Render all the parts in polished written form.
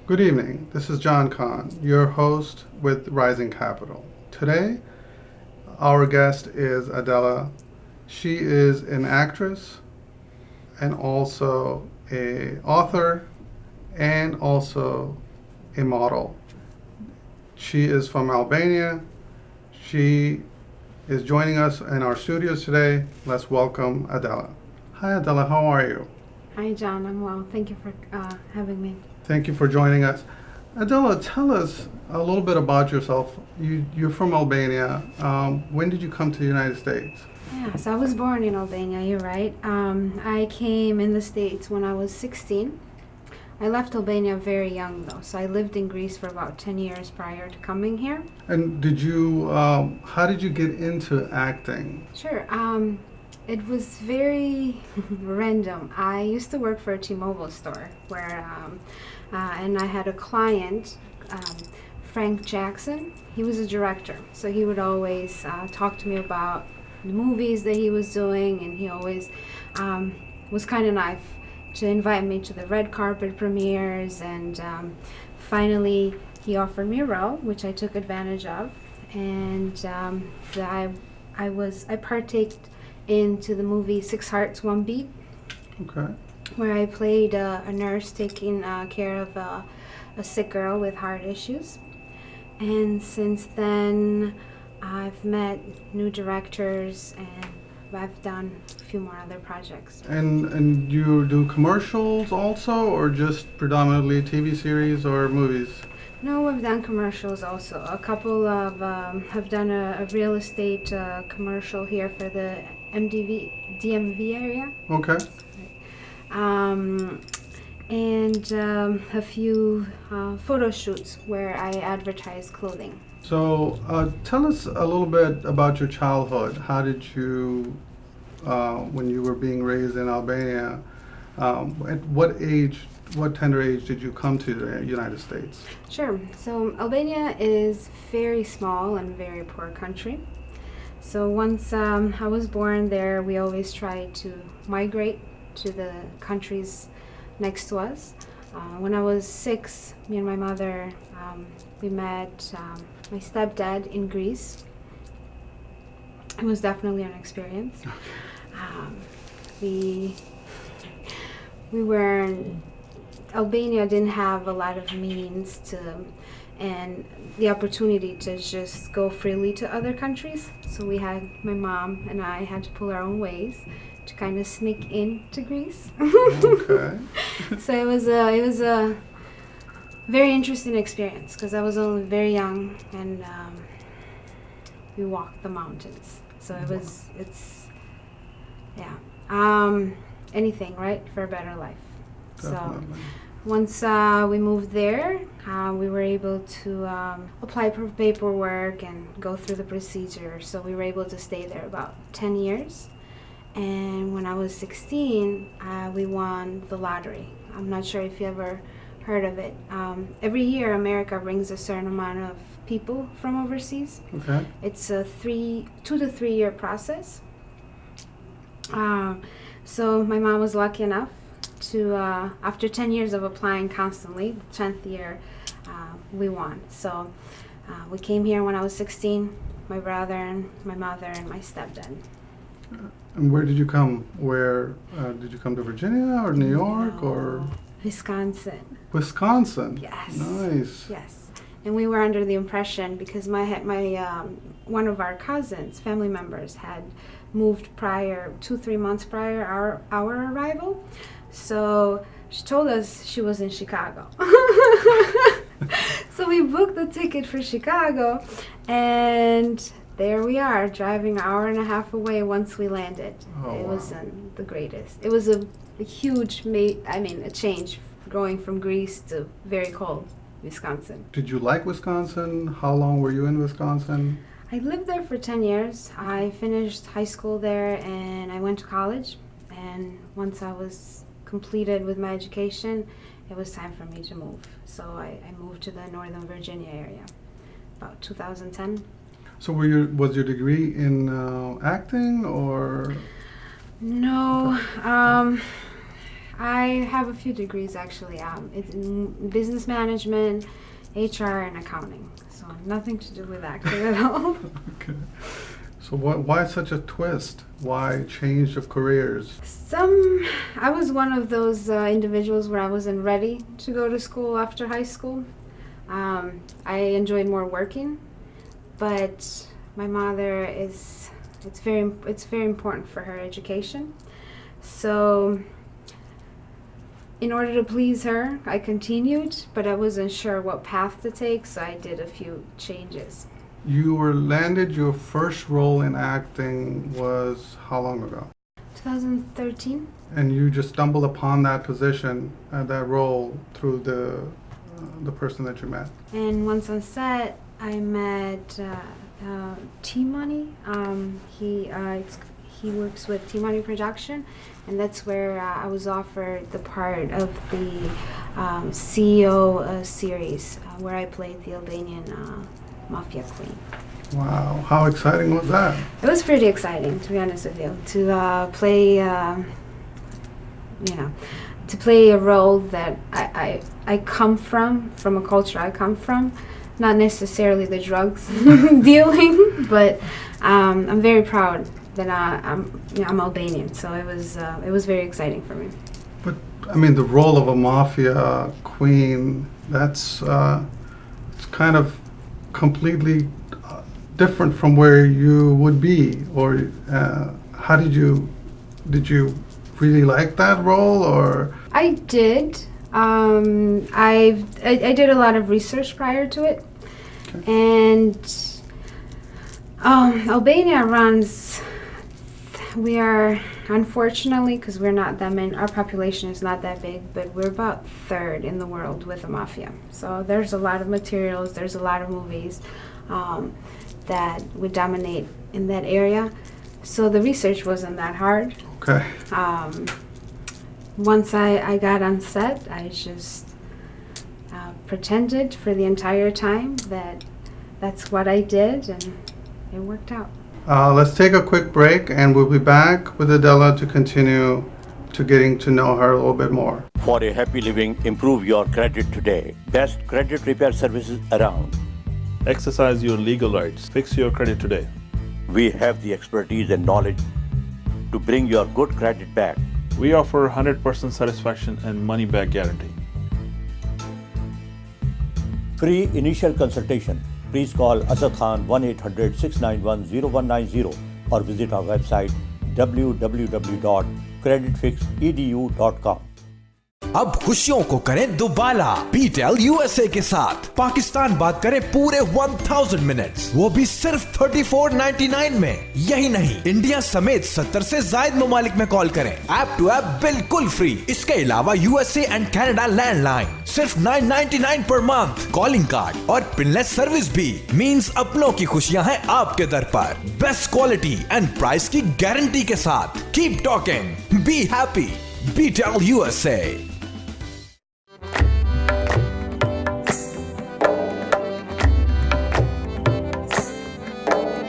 Good evening. This is John Kahn, your host with Rising Capital. Today, our guest is Adela. She is an actress and also a author and also a model. She is from Albania. She is joining us in our studios today. Let's welcome Adela. Hi Adela, how are you? Hi, John. I'm well. Thank you for having me. Thank you for joining us. Adela, tell us a little bit about yourself. You're from Albania. When did you come to the United States? Yeah, so I was born in Albania, you're right. I came in the States when I was 16. I left Albania very young, though, so I lived in Greece for about 10 years prior to coming here. And how did you get into acting? Sure. It was very random. I used to work for a T-Mobile store and I had a client, Frank Jackson. He was a director, so he would always talk to me about the movies that he was doing, and he always was kind enough to invite me to the red carpet premieres, and finally he offered me a role, which I took advantage of, and I partaked into the movie Six Hearts, One Beat. Okay. Where I played a nurse taking care of a sick girl with heart issues. And since then, I've met new directors and I've done a few more other projects. And you do commercials also, or just predominantly TV series or movies? No, I've done commercials also. A couple of have done a real estate commercial here for the DMV area. Okay. And a few photo shoots where I advertise clothing. So tell us a little bit about your childhood. How did you, when you were being raised in Albania, at what tender age did you come to the United States? Sure. So Albania is very small and very poor country. So once I was born there, we always tried to migrate to the countries next to us. When I was 6, me and my mother, we met my stepdad in Greece. It was definitely an experience. We were Albania didn't have a lot of means and the opportunity to just go freely to other countries. So my mom and I had to pull our own ways to kind of sneak into Greece. Okay. So it was a very interesting experience because I was only very young and we walked the mountains. So anything, right, for a better life. Definitely. So once we moved there, we were able to apply for paperwork and go through the procedure. So we were able to stay there about 10 years. And when I was 16, we won the lottery. I'm not sure if you ever heard of it. Every year, America brings a certain amount of people from overseas. Okay. It's a 2 to 3 year process. So my mom was lucky enough to, after 10 years of applying constantly, the 10th year, we won. So we came here when I was 16, my brother and my mother and my stepdad. And where did you come? Where did you come to Virginia or New York or Wisconsin? Wisconsin. Yes. Nice. Yes. And we were under the impression because my one of our cousins, family members, had moved 2-3 months prior our arrival. So she told us she was in Chicago. So we booked the ticket for Chicago, and there we are, driving an hour and a half away once we landed. Oh, it wow. wasn't the greatest. It was a huge, a change going from Greece to very cold Wisconsin. Did you like Wisconsin? How long were you in Wisconsin? I lived there for 10 years. I finished high school there and I went to college. And once I was completed with my education, it was time for me to move. So I moved to the Northern Virginia area about 2010. So was your degree in acting or? No, I have a few degrees actually. It's in business management, HR, and accounting. So nothing to do with acting at all. Okay. So why such a twist? Why change of careers? I was one of those individuals where I wasn't ready to go to school after high school. I enjoyed more working, but my mother it's very important for her education. So in order to please her, I continued, but I wasn't sure what path to take, so I did a few changes. You were landed your first role in acting was how long ago? 2013. And you just stumbled upon that position, that role through the person that you met. And once on set, I met T-Money. He works with T-Money Production, and that's where I was offered the part of the CEO series, where I played the Albanian Mafia Queen. Wow, how exciting was that? It was pretty exciting, to be honest with you, to play, to play a role that I come from a culture I come from, not necessarily the drugs dealing, but I'm very proud that I'm Albanian, so it was very exciting for me. But I mean, the role of a mafia queen, that's it's kind of completely different from where you would be. Or how did you really like that role? Or I did. I did a lot of research prior to it, and Albania runs. We are, unfortunately, because we're not that many, our population is not that big, but we're about third in the world with the mafia. So there's a lot of materials, there's a lot of movies that would dominate in that area. So the research wasn't that hard. okay, Once I got on set, I just pretended for the entire time that that's what I did, and it worked out. let's take a quick break, and we'll be back with Adela to continue to getting to know her a little bit more. For a happy living, improve your credit today. Best credit repair services around. Exercise your legal rights. Fix your credit today. We have the expertise and knowledge to bring your good credit back. We offer 100% satisfaction and money back guarantee. Free initial consultation. Please call Asad Khan 1-800-691-0190 or visit our website www.creditfixedu.com. अब खुशियों को करें दुबाला बीटेल USA के साथ। पाकिस्तान बात करें पूरे 1000 minutes, वो भी सिर्फ 34.99 में। यही नहीं, इंडिया समेत 70 से ज्यादा ममालिक में कॉल करें, ऐप टू ऐप बिल्कुल फ्री। इसके अलावा यूएसए एंड कनाडा लैंडलाइन सिर्फ 9.99 पर मंथ, कॉलिंग कार्ड और पिनलेस सर्विस भी। मींस अपनों की खुशियां हैं आपके दर पर, बेस्ट क्वालिटी एंड प्राइस की गारंटी के साथ। Keep talking, be happy, Beetel USA.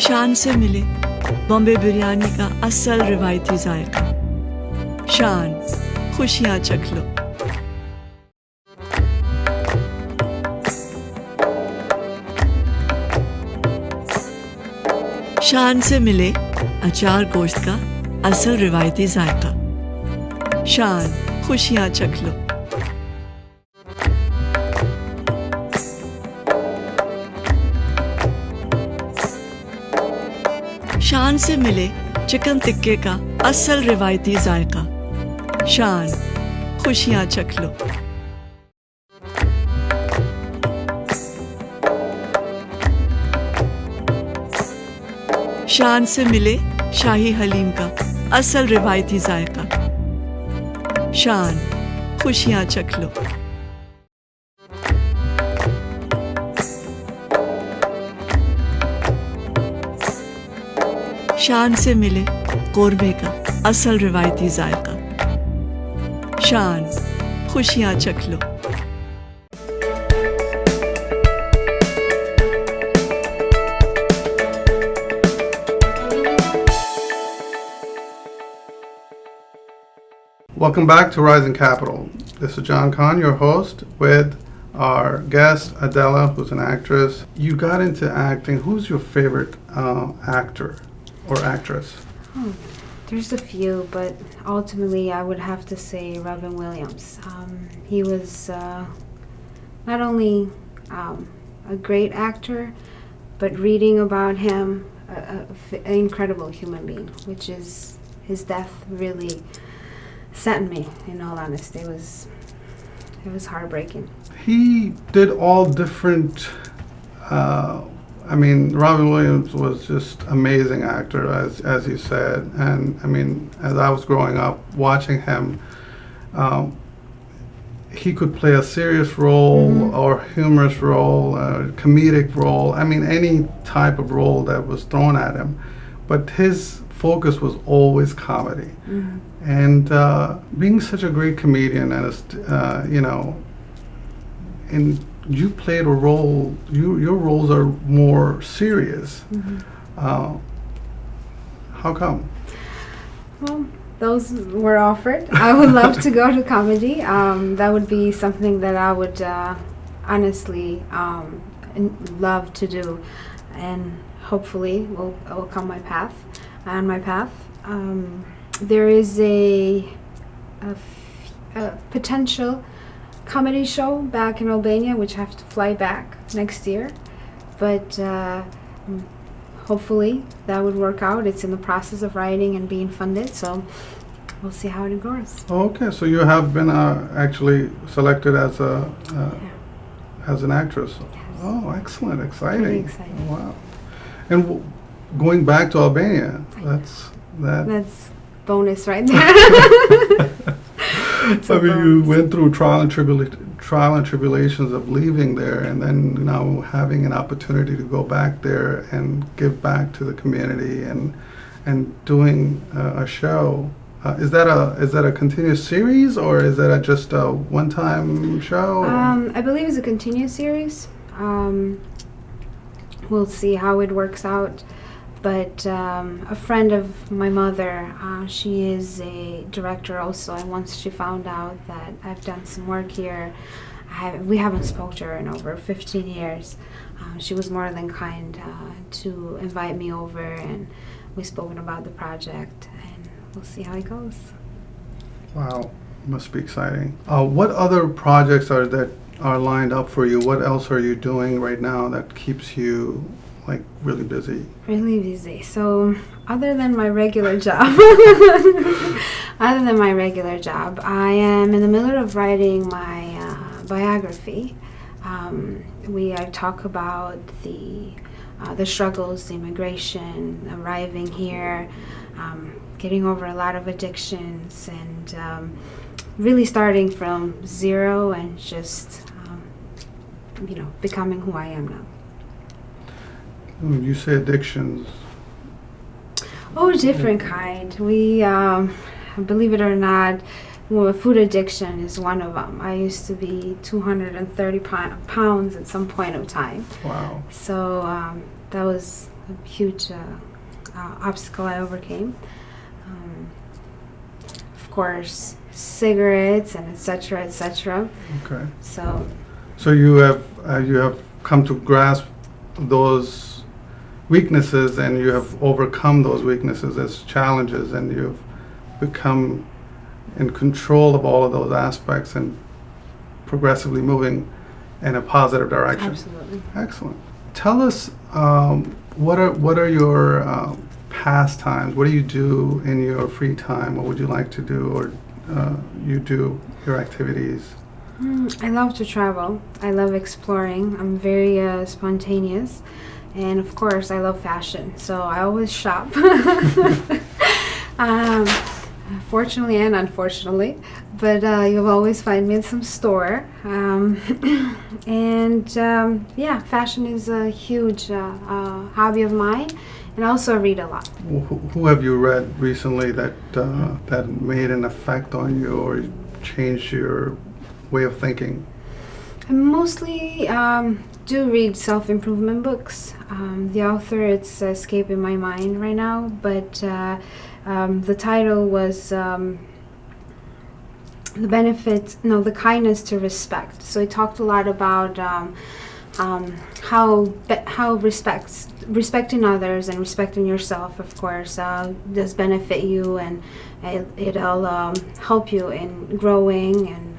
शान से मिले बॉम्बे बिरयानी का असल रिवायती जायका। शान, खुशियां चख लो। शान से मिले अचार गोश्त का असल रिवायती जायका। शान, खुशियां चख लो। शान से मिले चिकन टिक्के का असल रिवायती जायका। शान, खुशियां चख लो। शान से मिले शाही हलीम का असल रिवायती जायका। शान, खुशियां चख लो। शान से मिले कोरबे का असल रिवायती जायका। शान, खुशियां चख लो। Welcome back to Rising Capital. This is John Khan, your host, with our guest, Adela, who's an actress. You got into acting. Who's your favorite actor or actress? There's a few, but ultimately I would have to say Robin Williams. He was not only a great actor, but reading about him, an incredible human being, which is his death really saddened me, in all honesty. It was heartbreaking. He did all different. Robin Williams was just amazing actor, as you said, and I mean, as I was growing up watching him, he could play a serious role or humorous role, a comedic role. I mean, any type of role that was thrown at him, but his focus was always comedy. And being such a great comedian, and and you played a role. Your roles are more serious. How come? Well, those were offered. I would love to go to comedy. That would be something that I would honestly love to do, and hopefully will come on my path. There is a potential comedy show back in Albania, which I have to fly back next year, but hopefully that would work out. It's in the process of writing and being funded, so we'll see how it goes. Okay, so you have been actually selected as as an actress. Yes. Oh, excellent, exciting. Pretty exciting. Wow. And going back to Albania, that's bonus right there. I mean, you went through trial and tribulations of leaving there, and then now having an opportunity to go back there and give back to the community and doing a show. Is that a continuous series, or is that just a one-time show? I believe it's a continuous series. We'll see how it works out. But a friend of my mother, she is a director also, and once she found out that I've done some work here, we haven't spoken to her in over 15 years. She was more than kind to invite me over, and we've spoken about the project, and we'll see how it goes. Wow, must be exciting. What other projects are lined up for you? What else are you doing right now that keeps you really busy? Really busy. So other than my regular job, I am in the middle of writing my biography. I talk about the struggles, the immigration, arriving here, getting over a lot of addictions, and really starting from zero and just becoming who I am now. When you say addictions. Oh, different kind. We, believe it or not, food addiction is one of them. I used to be 230 pounds at some point of time. Wow. So that was a huge obstacle I overcame. Of course, cigarettes and etc. etc. Okay. So you have come to grasp those weaknesses, and you have overcome those weaknesses as challenges, and you've become in control of all of those aspects and progressively moving in a positive direction. absolutely. Excellent. Tell us, what are your pastimes? What do you do in your free time? What would you like to do, or you do your activities? I love to travel. I love exploring. I'm very spontaneous. And of course, I love fashion. So I always shop. Fortunately and unfortunately. But you'll always find me in some store. Fashion is a huge hobby of mine. And I also read a lot. Who have you read recently that made an effect on you or changed your way of thinking? I mostly do read self-improvement books. The author, it's escaping my mind right now, but the title was the benefits, no, the kindness to respect. So he talked a lot about how respecting others and respecting yourself, of course, does benefit you, and it'll help you in growing and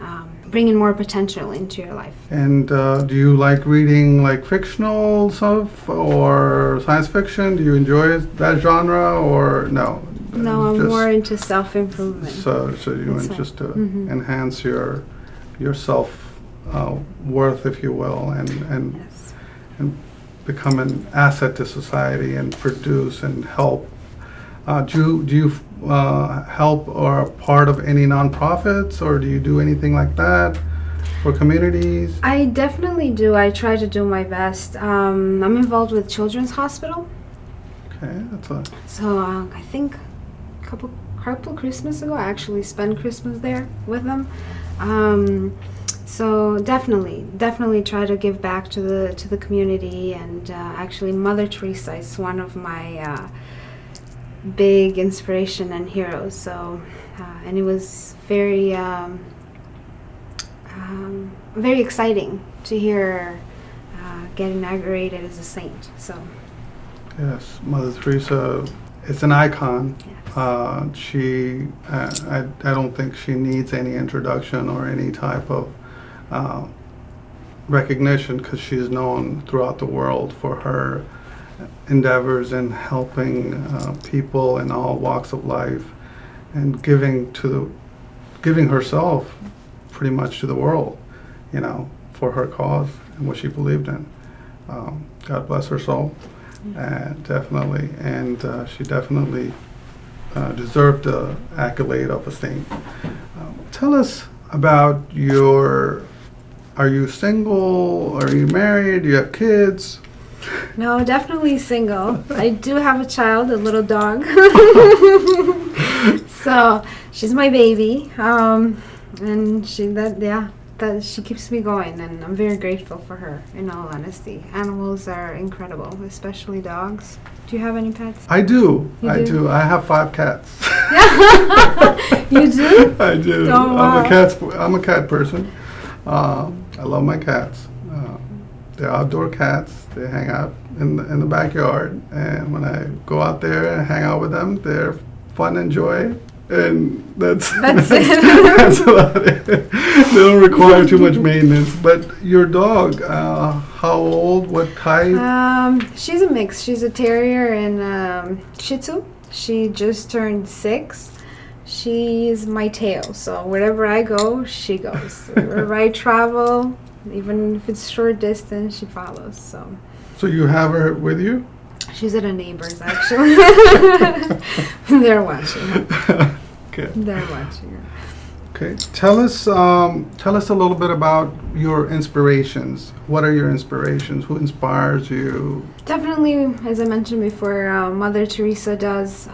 bringing more potential into your life. And do you like reading like fictional stuff or science fiction? Do you enjoy that genre or no? No, I'm Just- more into self-improvement. So you That's want right. just to Mhm. enhance your self worth, if you will, and Yes. become an asset to society and produce and help. Do you help or are part of any nonprofits, or do you do anything like that for communities? I definitely do. I try to do my best. I'm involved with Children's Hospital. Okay, that's a So I think a couple Christmas ago, I actually spent Christmas there with them. So definitely try to give back to the community, and actually Mother Teresa is one of my big inspiration and heroes. So and it was very exciting to hear get inaugurated as a saint. So yes, Mother Teresa is an icon. yes. I don't think she needs any introduction or any type of recognition, because she's known throughout the world for her endeavors in helping people in all walks of life, and giving herself pretty much to the world, for her cause and what she believed in. God bless her soul, definitely, and she definitely deserved the accolade of a saint. Tell us about are you single? Are you married? Do you have kids? No, definitely single. I do have a child, a little dog. So she's my baby, and she keeps me going, and I'm very grateful for her. In all honesty, animals are incredible, especially dogs. Do you have any pets? I do. You I do? do. I have 5 cats. You do? I do. Oh, wow. I'm a cat person. I love my cats. They're outdoor cats. They hang out in the backyard, and when I go out there and hang out with them, they're fun and joy. And that's it. that's about it. They don't require too much maintenance. But your dog, how old? What type? She's a mix. She's a terrier and Shih Tzu. She just turned 6. She's my tail. So wherever I go, she goes. Wherever I travel, even if it's short distance, she follows. So you have her with you? She's at a neighbor's, actually. They're watching her. Okay. They're watching her. Okay. Tell us a little bit about your inspirations. What are your inspirations? Who inspires you? Definitely, as I mentioned before, Mother Teresa does.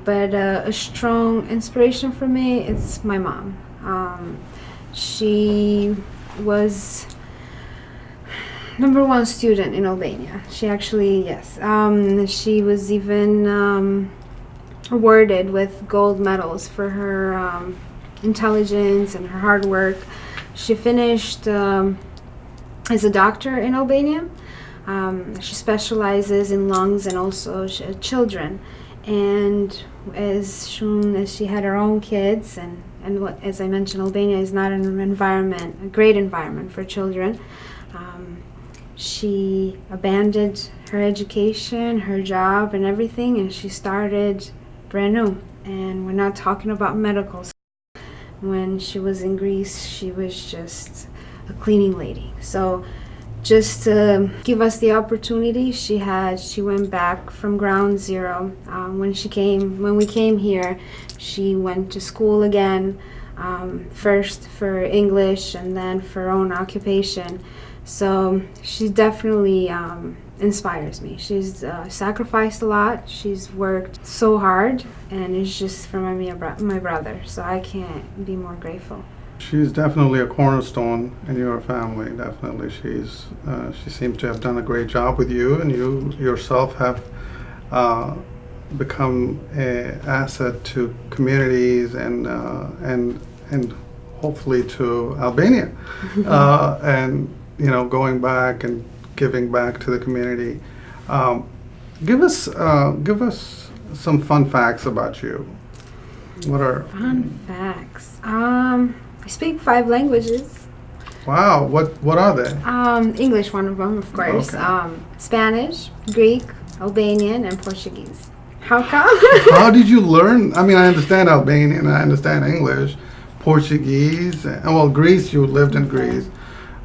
But a strong inspiration for me, it's my mom. She was #1 student in Albania. She actually, yes. She was even awarded with gold medals for her intelligence and her hard work. She finished as a doctor in Albania. She specializes in lungs and also children. And as soon as she had her own kids, and what, as I mentioned, Albania is not a great environment for children. She abandoned her education, her job, and everything, and she started brand new. And we're not talking about medical. When she was in Greece, she was just a cleaning lady. So just to give us the opportunity, she went back from ground zero. When we came here, she went to school again, first for English and then for her own occupation. So she definitely inspires me. She's sacrificed a lot. She's worked so hard, and it's just for my brother. So I can't be more grateful. She's definitely a cornerstone in your family. Definitely, she seems to have done a great job with you, and you yourself have become an asset to communities and and hopefully to Albania, and going back and giving back to the community. Give us some fun facts about you. What are Fun facts? I speak 5 languages. Wow, what are they? English, one of them, of course. Okay. Spanish, Greek, Albanian, and Portuguese. How come? How did you learn? I mean, I understand Albanian, I understand English, Portuguese, well, Greece, you lived in Greece.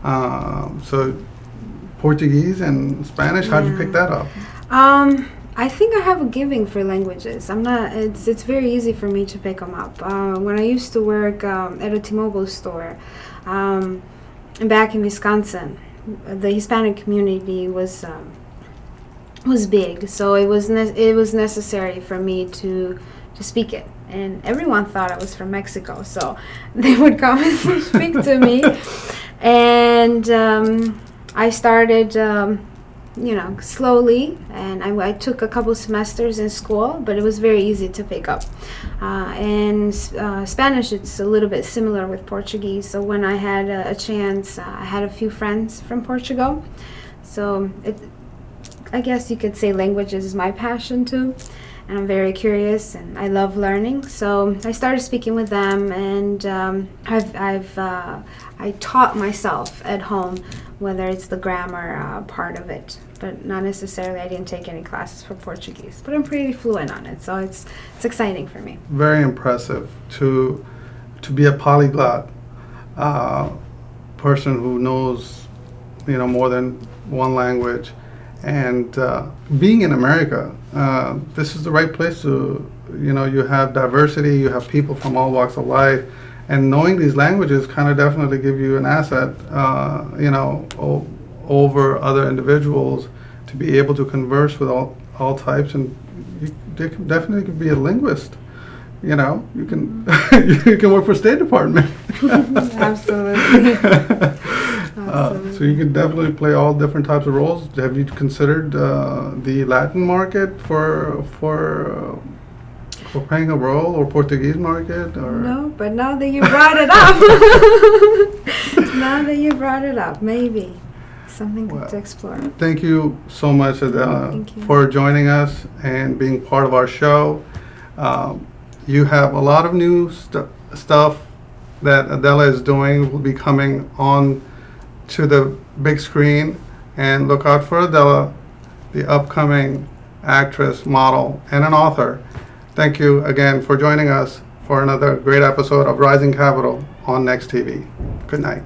So Portuguese and Spanish, how did you pick that up? I think I have a giving for languages. It's very easy for me to pick them up. When I used to work at a T-Mobile store back in Wisconsin, the Hispanic community was big, so it was necessary for me to speak it. And everyone thought I was from Mexico, so they would come and speak to me. And I started, slowly, and I took a couple semesters in school, but it was very easy to pick up. And Spanish, it's a little bit similar with Portuguese, so when I had a chance, I had a few friends from Portugal. So I guess you could say languages is my passion too. And I'm very curious, and I love learning. So I started speaking with them, and I taught myself at home, whether it's the grammar part of it, but not necessarily. I didn't take any classes for Portuguese, but I'm pretty fluent on it, so it's exciting for me. Very impressive to be a polyglot person who knows more than one language. And being in America, this is the right place to, you have diversity, you have people from all walks of life, and knowing these languages kind of definitely give you an asset, over other individuals to be able to converse with all types, and you definitely could be a linguist. You can you can work for State Department. Absolutely. So you can definitely play all different types of roles. Have you considered the Latin market for playing a role, or Portuguese market? Or? No, but now that you brought it up, maybe something good to explore. Thank you so much, Adela, Thank you. for joining us and being part of our show. You have a lot of new stuff that Adela is doing, will be coming on to the big screen, and look out for Adela, the upcoming actress, model, and an author. Thank you again for joining us for another great episode of Rising Capital on Next TV. Good night.